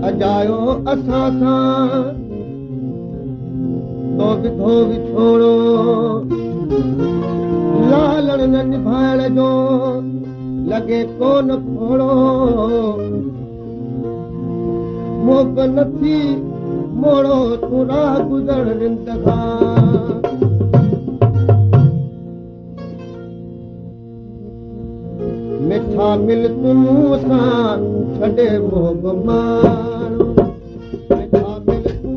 अजायो असां सां तो विधो विछोड़ो लालण न निभाइण जो लॻे कोन खोड़ो मोब नथी मोड़ो तूं राह गुज़र रिंद खां मिठा मिल तूं मूं सां छॾे मोब माण्हू मिठा मिल तूं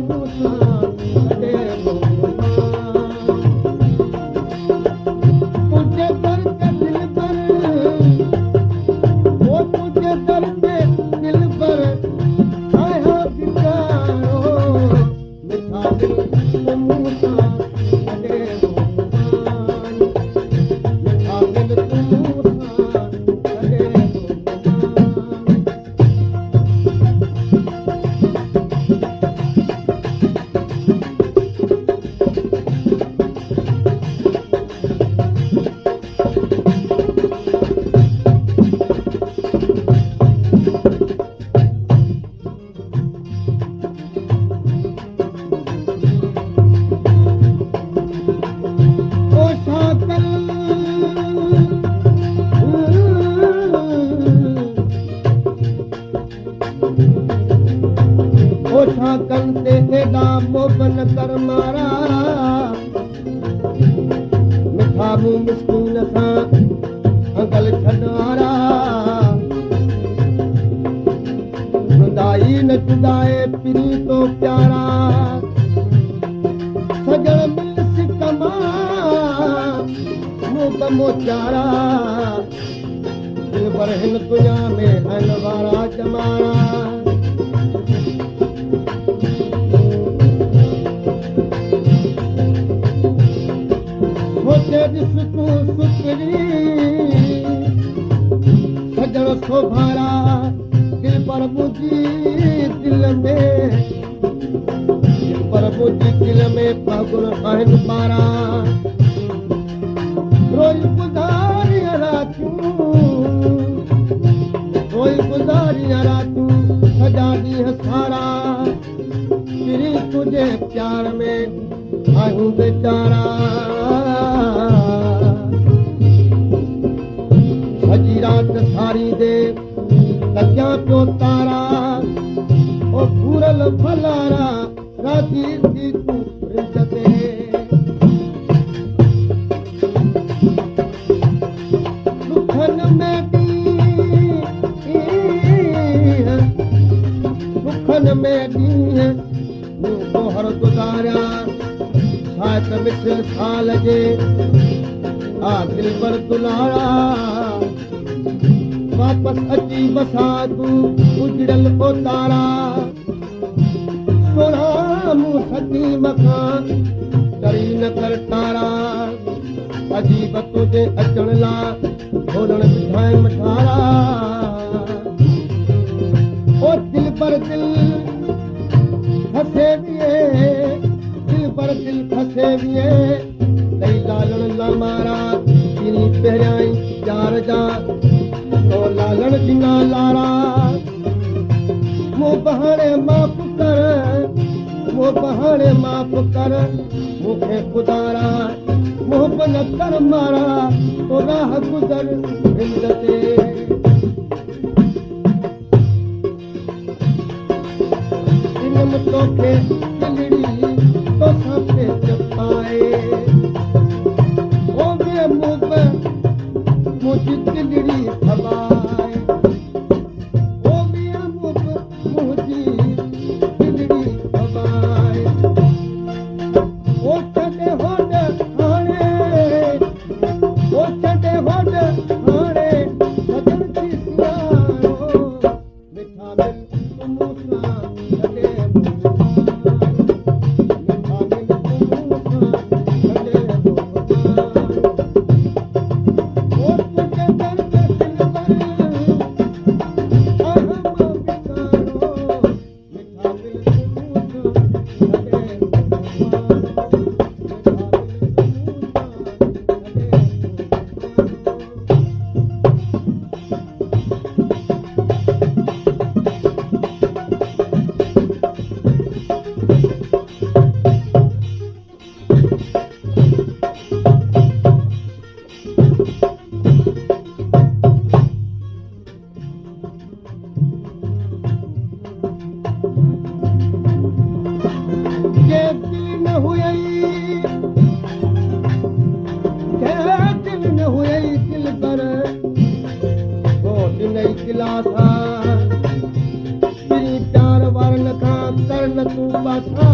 मूं सां छॾे मोब तुंहिंजे दर ते दिल भर वो तुंहिंजे दर ते दिल भर आया बिचारो मिठा मिल तूं मूं सां छॾे मोब माण्हू मिठा मिल तूं मूं सां छॾे मोबन कर मारा मिठा मुंहुं मिस्किन सां अंगल छॾवारा जुदाई न जुदाए पिरी तो प्यारा सजण मिल सिक मां मुंह मोचारा दिल भर हिन दुनिया में हल वारा जमारा ॾिस तूं सुकरी सजण सोभारा दिल पर मुंहिंजी दिल में फागुन आहिनि ॿारा रोज़ गुज़ारियां रातूं सॼा ॾींहं सारा पिरी तुंहिंजे प्यार में आहियूं बेचारा सॼी राति सारी दे लॻिया पियो तारा ओ पूरल फलारा राती थी तूं रिंझ ते दुखनि में ॾींहं मूं तोहर गुज़ारिया छात मिठल साल जे आ दिल पर दुलारा वापस अची बसा तूं उजड़ल उतारा सोना मूं सची मखां करी न कर तारा अजीब तुंहिंजे अचण लाइ थोरण बिठाए मठारा ओ दिल पर दिल फसे विए दिल पर दिल फसे विए दई लालण ला मारा चीनी पहिरियां प्यार जा तो लालण जिना लारा मुंह बहाणे माफ़ कर मूंखे खुदारा मुंह न कर मारा तो राह गुज़र रिंझ ते तोखे दिलड़ी तोसां पेच पाए ओ वे मुंहिंजी दिलड़ी हवाए ओ वे मुंहिंजी दिलड़ी हवाए ओ छॾे होॾ हाणे सजण थी सियारो मिठा मिल मूं सां हुई दिल न हुई दिल पर नहीं गिलासा तेरी प्यार वारन खां करन तूं पासा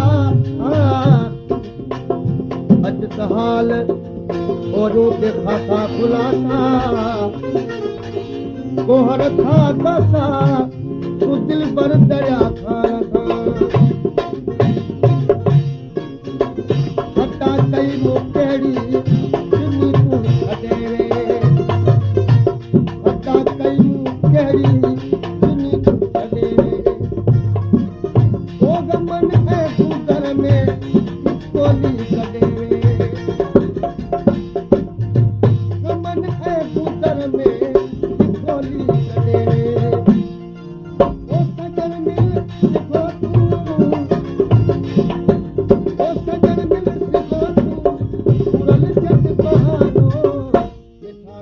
अज त हाल ओरो के खासा खुलासा कोहर था कसा तू दिल पर दरिया खान हटा कई मुकेड़ी सुनी तू छडेवे हटा कई मुकेड़ी सुनी तू छडेवे ओ गमन है सूदर में कोली कडेवे गमन है सूदर में कोली कडेवे ओ सजन मिल सिखो तू ओ सजन मिल सिखो तू पूरल जग बहारो मिठा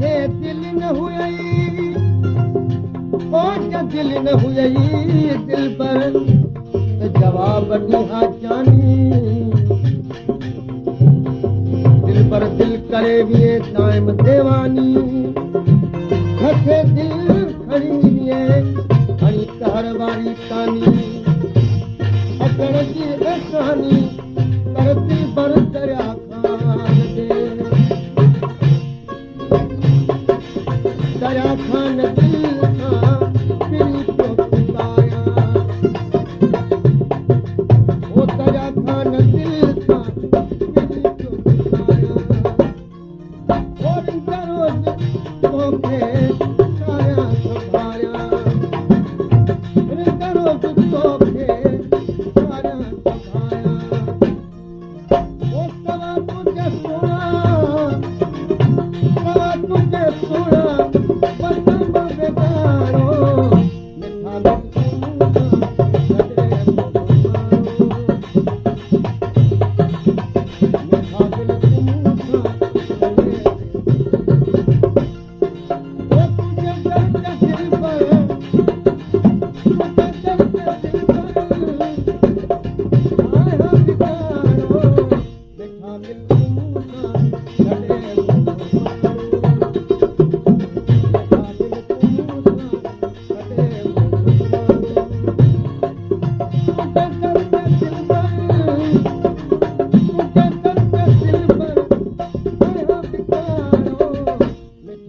ये दिल न हुई दिल न हुई दिल पर जवाब ॾिहा जानी दिल पर दिल करे विए टाइम देवानी घसे दिल खड़ी विए हणी कहर वारी कानी अचण जी एसानी कर दिल पर दरिया खान दे दरिया खान दिल खां दिल को पुकाया ओ दरिया खान दिल खां दिल को पुकाया और रोज तोखे साया संभालिया रोज तोखे साया संभालिया ओ सवा तुझे सुना सवा तुझे सुना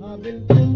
I've been